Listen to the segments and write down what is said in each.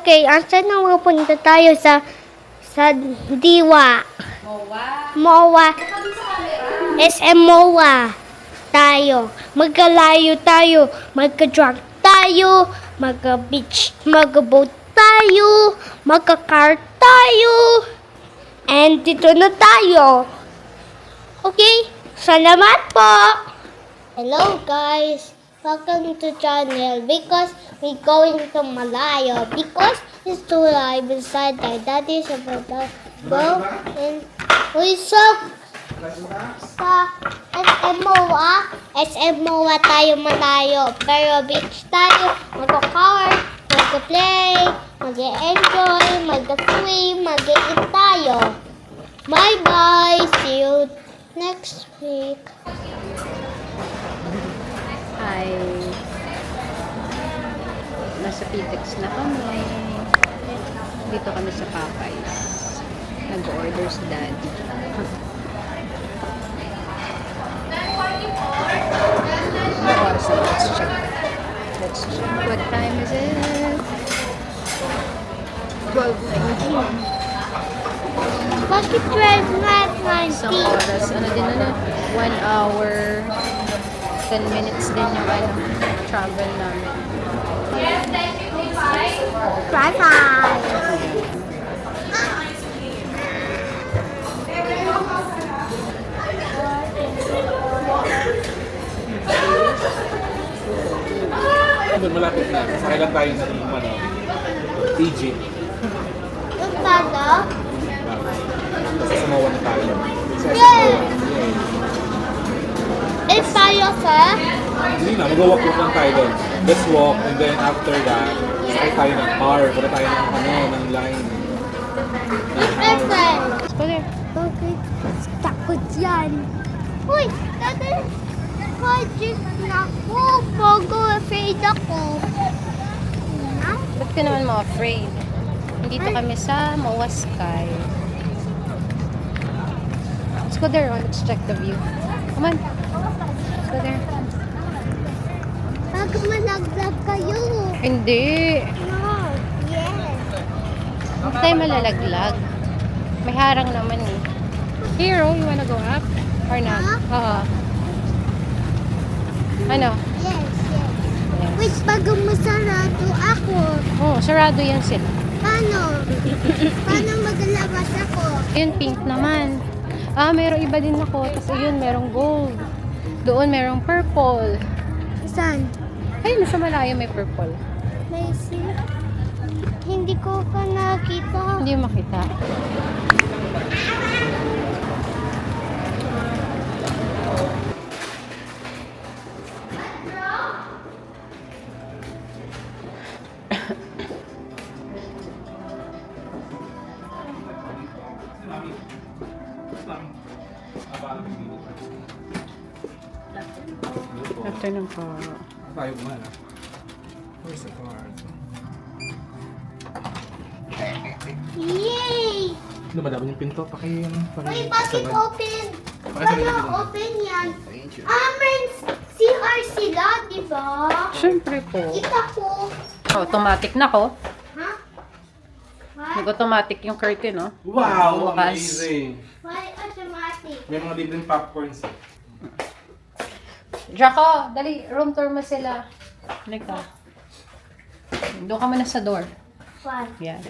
Okay, asa na mapunta tayo sa Diwa? MOA. SM MOA. Tayo. Magkalayo tayo. Magka-drunk tayo. Magka-beach. Magka-boat tayo. Magka-car tayo. And dito na tayo. Okay? Salamat po! Hello guys! Welcome to channel because we're going to Malayo because it's too live inside my daddy's about to go and we saw sa SM MOA tayo Malayo pero beach tayo magka-car, magka-play, mag-enjoy, mag-swim, mag-eat tayo. Bye bye! See you next week. Hi. Nasa Pitex na kami. Dito kami sa Popeyes. Nag-order si Daddy. Ano oras na? Let's check. Let's check. What time is it? 12:19. Bakit 12 not Isang 19? oras. Ano din na? 1 hour. 10 minutes din yung travel namin. Bye bye! Doon malapit na. Sakay lang tayo ng TG. Yung tayo? Kasi sumawa na tayo. Yay! Eh, tayo sir? Hindi na, mag-walk lang tayo doon. Let's walk and then after that, sakay tayo ng car. Punta tayo ng line. Perfect! Go there. Okay, takot yan. Uy, dati, magic na ako. Bago, afraid ako. Ba't ka naman ma-afraid? Dito kami sa MOA Sky. Let's go there. Let's check the view. Come on. Let's go there. Bago malaglag kayo. Hindi. No, yes. Hindi tayo malalaglag. May harang naman eh. Hero, you wanna go up? Or not? Oo. Ano? Yes, yes. Yes. Wait, bago masarado ako. Oh, sarado yan sila. Paano? Paano maglabas ako? Yun, pink naman. Ah, merong iba din ako. Tapos yun, merong gold. Doon, merong purple. Saan? Ayun, sa malayo may purple. May hindi ko pa nakita. Hindi mo makita. After ng car. Tayo kumana. Where's the car? Yay! Ano ba dapat yung pinto? Uy, bakit open? Paano open yan? CR sila, di ba? Siyempre po. Kita ko. Automatic na ko. Ha? Why? Nag-automatic yung curtain, no? Wow! Bukas. Amazing! Why automatic? May mga libreng popcorns eh. Jaco, dali, room tour mo sila. Halika. Doon ka muna sa door. Why? Yan.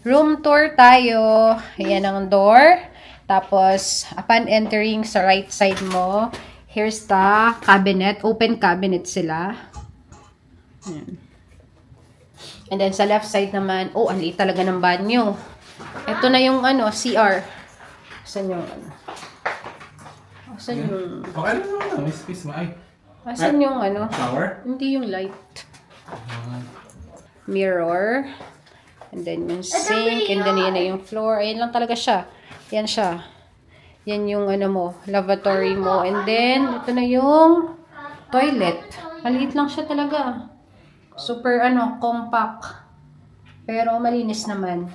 Room tour tayo. Ayan ang door. Tapos, upon entering sa right side mo, here's the cabinet. Open cabinet sila. Ayan. And then, sa left side naman, oh, ang liit talaga ng banyo. Ito na yung, CR. Saan yung, Saan yung, Okay lang naman. May space mo. Ay. Saan yung, Shower? hindi yung light. Mirror. And then yung sink. And then yan na yung floor. Ayan lang talaga siya. Yan siya. Yan yung mo, lavatory mo. And then, ito na yung toilet. Maliit lang siya talaga. Super, compact. Pero malinis naman.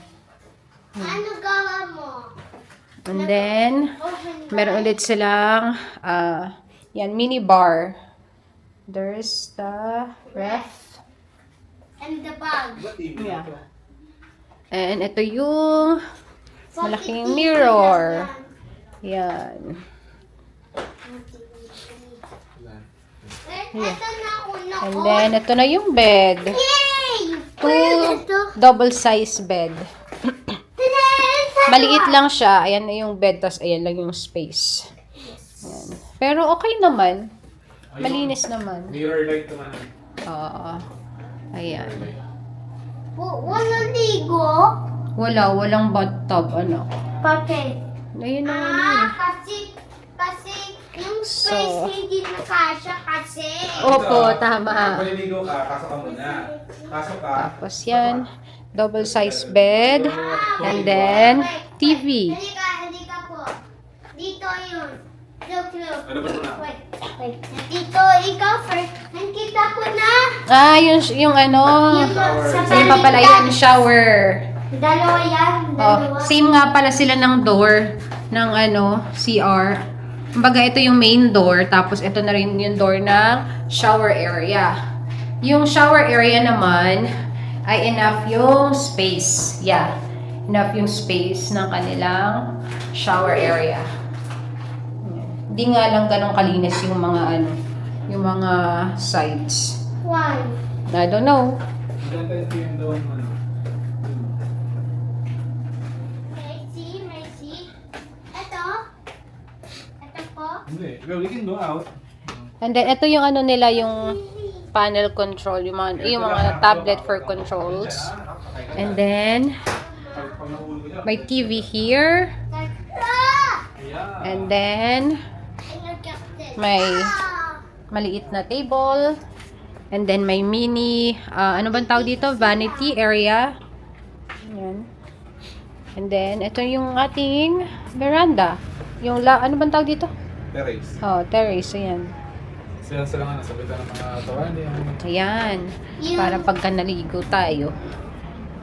Ano gawa mo? And then, meron ulit silang, yan, mini bar. There's the ref. And the bag. Yeah. And ito yung malaking mirror. Yan. Ito na una And then, ito na yung bed. Yay! Double size bed. Maliit lang siya. Ayan na yung bed, tas ayan lang yung space. Ayan. Pero okay naman. Malinis naman. Mirror light naman. Oo. Ayan. Wala ligo? Walang bathtub, ano. Bakit? Ayun na nga. Kasi yung So, space hindi nakasya kasi. Opo, tama. Paliligo ka, pasok ka muna. Pasok ka. Tapos yan, double size bed, and then TV. Halika po. Dito yun. Look. Ano ba na? Wait. Dito, ikaw first. Nakita ko na. Ah, yung ano, same pa pala yan, shower. Dalawa yan. Oh, same nga pala sila ng door ng ano, CR. Kumbaga ito yung main door, tapos ito na rin yung door ng shower area. Yung shower area naman ay enough yung space. Yeah, enough yung space ng kanilang shower area. Hindi nga lang ganun kalinis yung mga ano, yung mga sides. Why? I don't know. Ito yung doon. Mercy. Ito po. Hindi. Well, we can go out. And then ito yung ano nila, yung panel control, yung mga tablet for controls. And then may TV here. And then may maliit na table. And then may mini, ano bang tawag dito? Vanity area. Ayan. And then, ito yung ating veranda. Yung ano bang tawag dito? Terrace. Oh, terrace. Ayan. Sila nga nasabitan ng mga tawan. Ayan. Para pagka naligo tayo.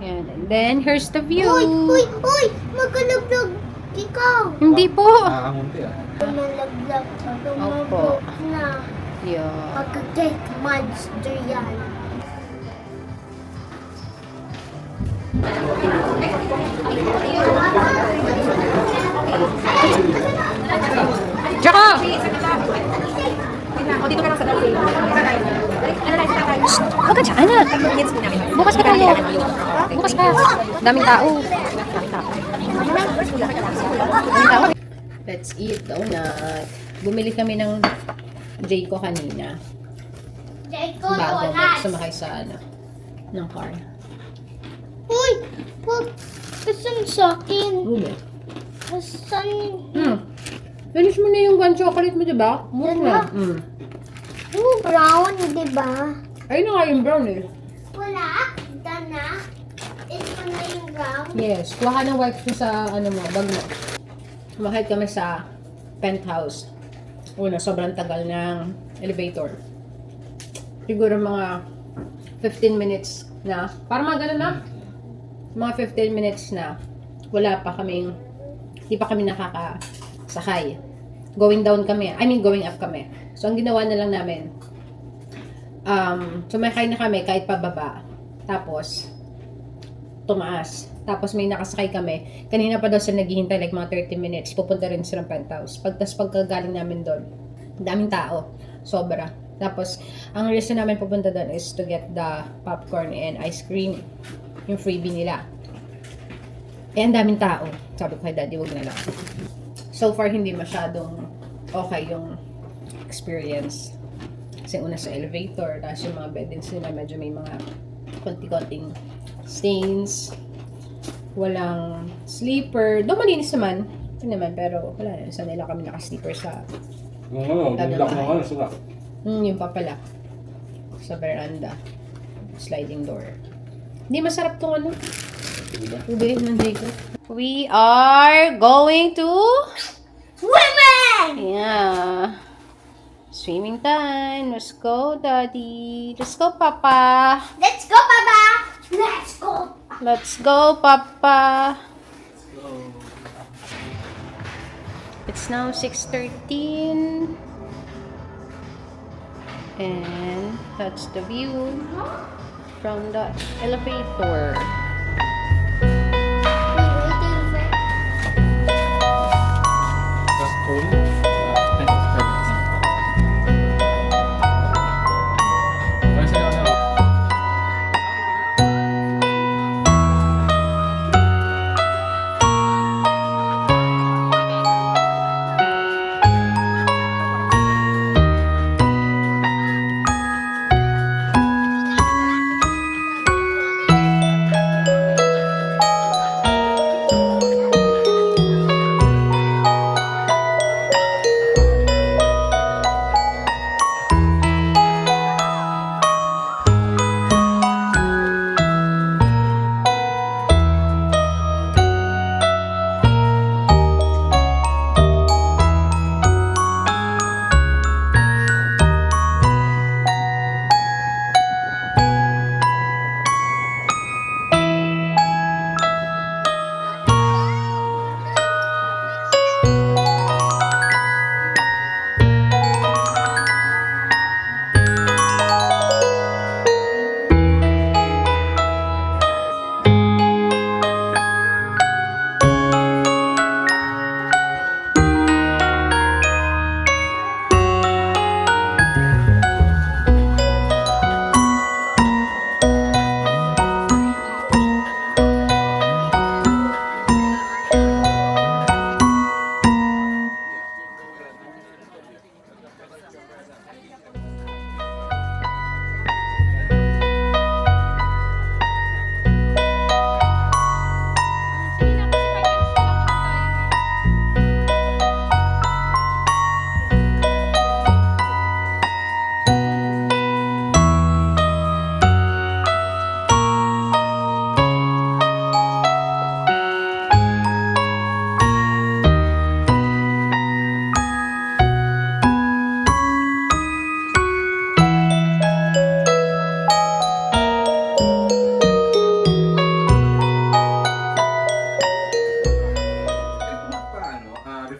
Ayan. And then, here's the view. Uy! Magalaglag! Ikaw! Hindi po. Nakamunti ah. Malaglag. Opo. Na. Yeah. Pagka-get monster yan. Tsaka! Huwag ka dyan, anak. Bukas pa tayo. Bukas pa. Daming tao. Let's eat donut. Bumili kami ng Jayco kanina. Jayco Bago donuts. sumakay sa ano, ng car. Uy! Wag! Asan sa akin? Uli. Asan? Finish mo na yung one chocolate mo, diba? Muna na. Yung brown, di ba? Ayun na nga yung brown eh. Wala. Dana. Ito na yung brown. Yes. Kuha ka ng wipes mo sa ano mo, bag mo. Sumakay kami sa penthouse. Una, sobrang tagal ng elevator. Siguro mga 15 minutes na. Parang mga ganun na. Mga 15 minutes na. Wala pa kaming, hindi pa kami nakakasakay. Going down kami. Going up kami. So, ang ginawa na lang namin, sumakay na kami kahit pababa. Tapos, tumaas. Tapos may nakasakay kami. Kanina pa daw sila naghihintay like mga 30 minutes. Pupunta rin silang penthouse. Pagkagaling namin doon, daming tao. Sobra. Tapos, ang reason namin pupunta doon is to get the popcorn and ice cream. Yung freebie nila. Eh, ang daming tao. Sabi ko kay Daddy, wag na lang. So far, hindi masyadong okay yung experience. Kasi una sa elevator, tapos yung mga bed din sila, medyo may mga konti-konting stains. Walang sleeper. Doon malinis naman. Ito naman, pero wala na. Sanay lang kami naka-sleeper sa Oo, lock mo nga, suka. yung papala. Sa veranda. Sliding door. Hindi masarap tong ano. Ube, nandiyo ko. We are going to Women! yeah. Swimming time. Let's go, Daddy. Let's go, Papa. Let's go, Baba! Let's go! Let's go, Papa. It's now 6:13. And that's the view from the elevator.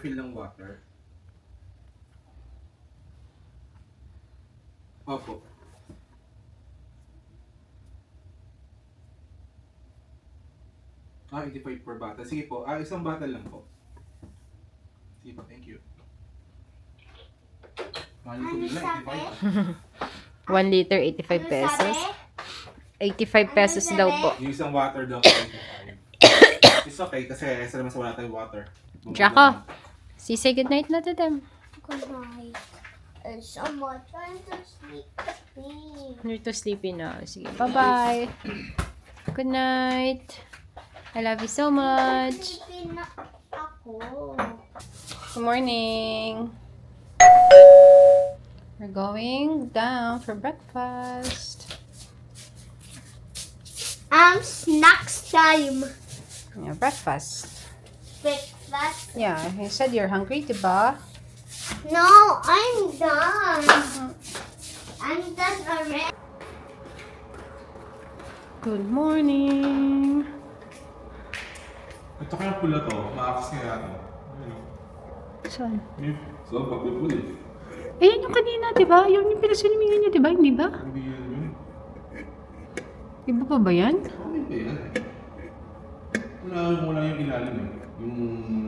refill ng water. Opo. Ah, 85 per bottle. Sige po. Ah, isang bottle lang po. Sige po, thank you. Ano Ano nila, sabi? 85? 1 liter, 85 pesos. 85 pesos daw po. Yung isang water daw po, 85. It's okay kasi extra naman sa wala tayong water. Jacko, say goodnight na to them. Good night. And someone trying to sleep me. You're too sleepy na. Sige, bye-bye. Good night. I love you so much. Sleepy na ako. Good morning. We're going down for breakfast. Snacks time. Yeah, breakfast. Breakfast. Yeah, you said you're hungry, diba? No, I'm done. I'm done already. Good morning. Ito kaya pula to, ma-access kaya ito. Saan? So, pagpipuli. Eh, yun yung kanina, diba? Yung pinasunimingan niya, diba? Hindi ba? Hindi yun. Iba pa ba yan? Ano ba yan? Wala yung ilalim eh. Yung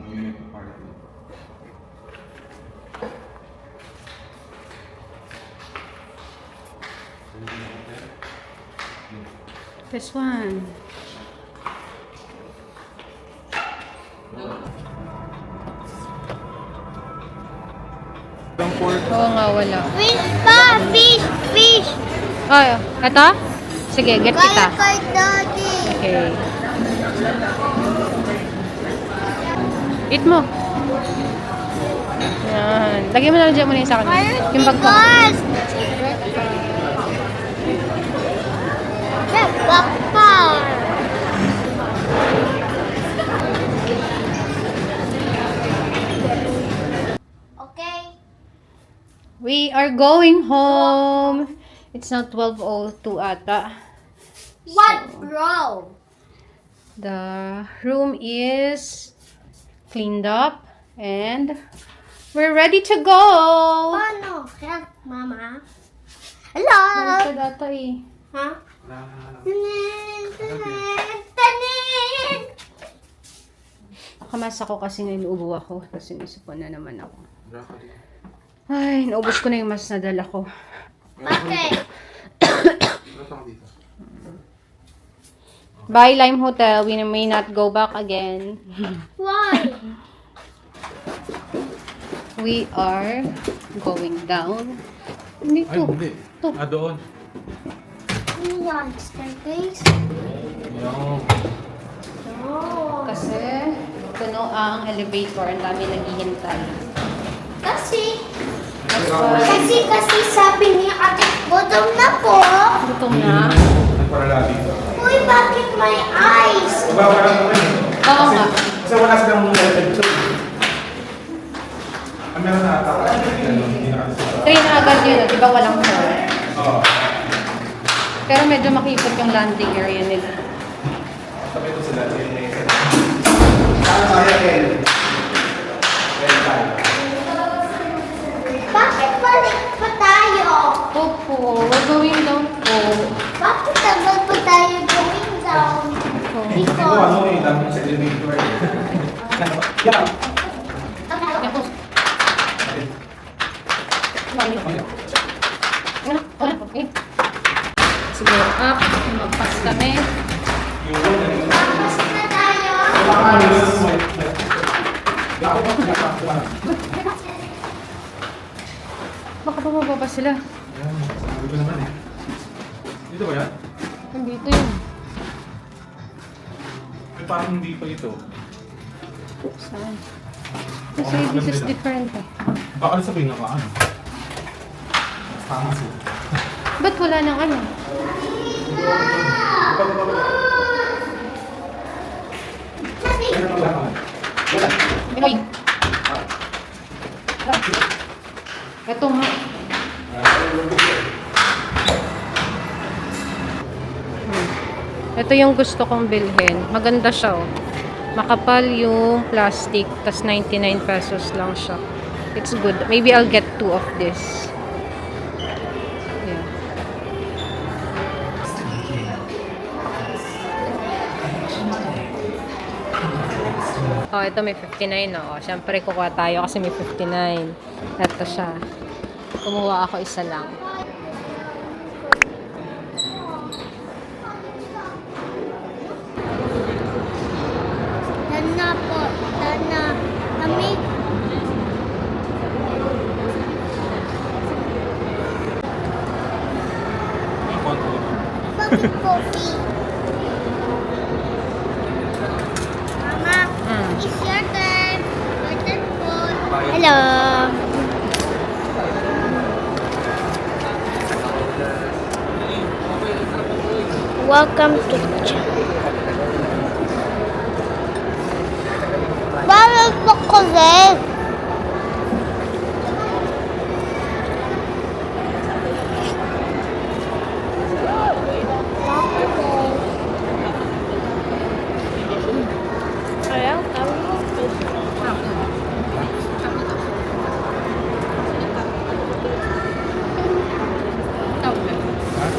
unit part. This one. Ang port. Oo nga, wala. Fish pa! Fish! Fish! Ay, eto? Sige, get kita. Kaya kay Daddy. Okay. Eat mo. Yan. Lagyan mo na lang dyan muna yung sa akin. Yung bag ko. Because... Papa! Okay. We are going home. It's now 12:02 ata. What row? The room is cleaned up and we're ready to go. Paano? Help, Mama. Hello? Baliktad ata eh. Ha? Tanin! Tanin! Tanin! Nakamas ako kasi ngayon ubo ako. Tapos inisipon na naman ako. Ay, naubos ko na yung mas nadala ko. Bakit? Bye, Lime Hotel. We may not go back again. Why? We are going down. Dito. Ay, hindi. Ito. Ah, doon. Ano yan? Staircase? Yung. No. Kasi puno ang elevator. Ang dami naghihintay. Kasi That's why sabi niya ate, gutom na po. gutom na. Nagparalabi ka. Uy, bakit may ice? Babaran mo rin. Oo nga. Kasi wala silang episode. Ah, meron na ata. Hindi na kasi. 3 na agad yun. Di ba walang 4? Oo. Pero medyo makipot yung landing area nila. Sabi ko sila, yung next. Saan kaya Kel? Bakit balik pa tayo? Opo, we're going down po. Bakit tagal pa tayo going down? Ito Because... ano eh, dami sa elevator. Yeah. Tapos, sige, up. Magpas kami. Tapos na tayo. Baka bumaba pa sila. Sabi ko naman eh. Dito ba yan? Nandito yun. Ay, parang hindi pa ito. Saan? Kasi this is different eh. Baka sabihin na ka ano? Tama siya. Ba't wala nang ano? Ay! Ito nga. Ito yung gusto kong bilhin. Maganda siya oh. Makapal yung plastic, tas 99 pesos lang siya. It's good. Maybe I'll get 2 of this. Yeah. Oh, ito may 59 na. Oh, syempre kukuha tayo kasi may 59. Ito siya. Kumuha ako isa lang. Dana po. Dana. Kami. Bakit coffee? Mama, it's your turn. Your turn po. Hello. Welcome to the channel. Bakit po kasi?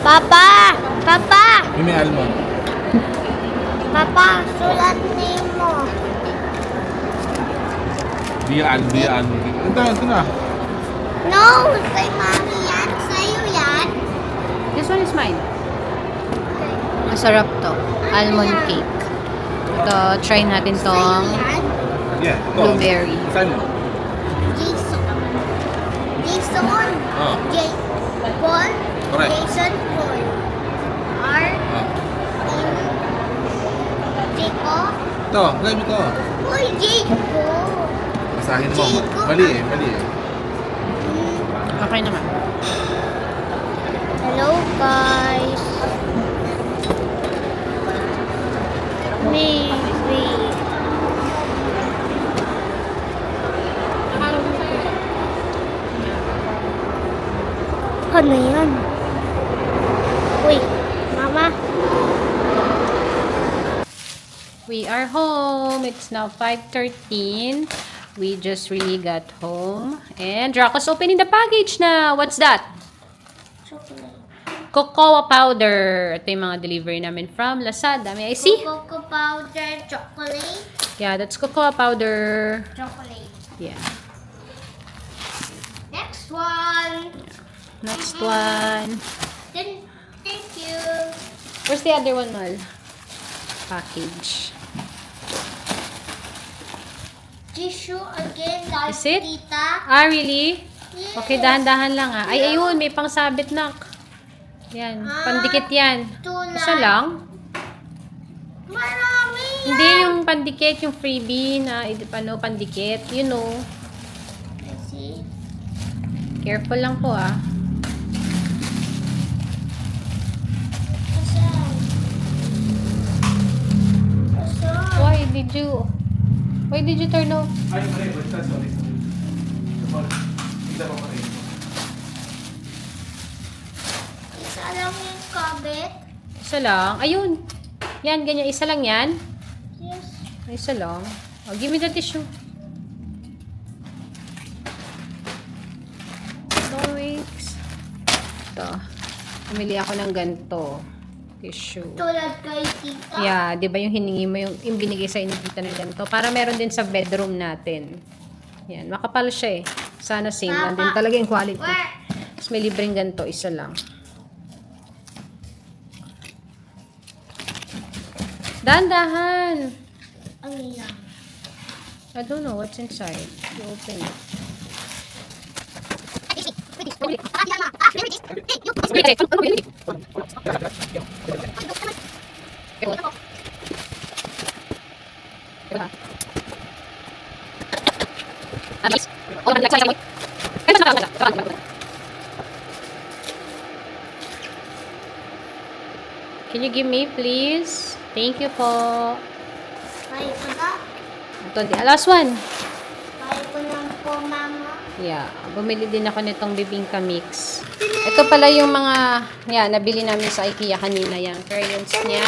Papa! Papa! Yung may almond. Papa, sulat mo. Biyaan. Ito na. No, kay mami yan. Sa'yo yan. This one is mine. Masarap to. Almond cake. Ito, try natin Sa'yo tong yan. Yeah, ito. blueberry. Saan mo? Jason. Jason. Oh. Paul. Correct. Jason Paul. R. Oh. Jaco. Ito, try mo ito. Uy, Jaco. Basahin mo. Jacob. Mali eh. Okay naman. Hello, guys. Maybe. Ano yan? Uy, Mama. We are home. It's now 5:13. We just really got home. And Draco's opening the package na. What's that? Chocolate. Cocoa powder. Ito yung mga delivery namin from Lazada. May I see? Cocoa powder, chocolate. Yeah, that's cocoa powder. Chocolate. Yeah. Next one. Next one. Thank you. Where's the other one, Mal? Package. Tissue again, guys. Is it? Tita. Ah, really? Yes. Okay, dahan-dahan lang ha. Ay, ayun, may pangsabit na. Yan, pandikit yan. Tulad. Isa lang? Marami yan. Hindi yung pandikit, yung freebie na ano, pandikit. You know. See? Careful lang po ah. Asan? Asan? Why did you turn off? Ay, mali. Basta, sorry. Isa pa rin. Isa lang yung kabit. Isa lang. Ayun. Yan, ganyan. Isa lang yan. Yes. Isa lang. Oh, give me the tissue. Weeks. Ito. Pumili ako ng ganito. Tissue. Tulad kay tita. Yeah, 'di ba yung hiningi mo yung binigay sa inyo dito ng ganito para meron din sa bedroom natin. Yan, makapal siya eh. Sana same lang din talaga yung quality. Where? Tapos may libreng ganito, isa lang. Dahan-dahan. Ang lang. I don't know what's inside. You open it. Can you give me, please? Thank you po. Kaya ko na. Ito, the last one. Kaya ko na po, Mama. Yeah, bumili din ako nitong bibingka mix. Ito pala yung mga, nabili namin sa IKEA kanina yan. Crayons niya,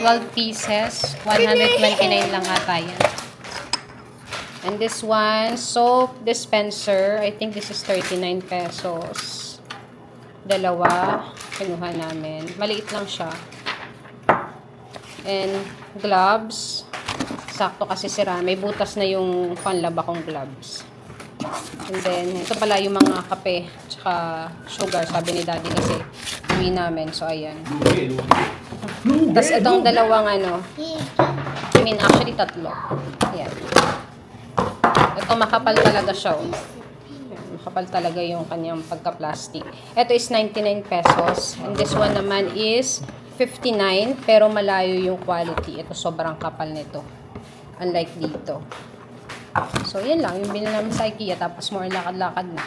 12 pieces, 129 lang ata yan. And this one, soap dispenser, I think this is 39 pesos. Dalawa, kinuha namin. Maliit lang siya. And gloves, sakto kasi sira. May butas na yung panlaba kong gloves. And then, ito pala yung mga kape, tsaka sugar, sabi ni daddy kasi uwi namin. So, ayan. Tapos, itong dalawang actually tatlo. Ayan. Ito, makapal talaga siya. Ayan, makapal talaga yung kanyang pagka-plastic. Ito is 99 pesos. And this one naman is 59, pero malayo yung quality. Ito, sobrang kapal nito. Unlike dito. So, yan lang. Yung binili namin sa IKEA. Tapos, more lakad-lakad na.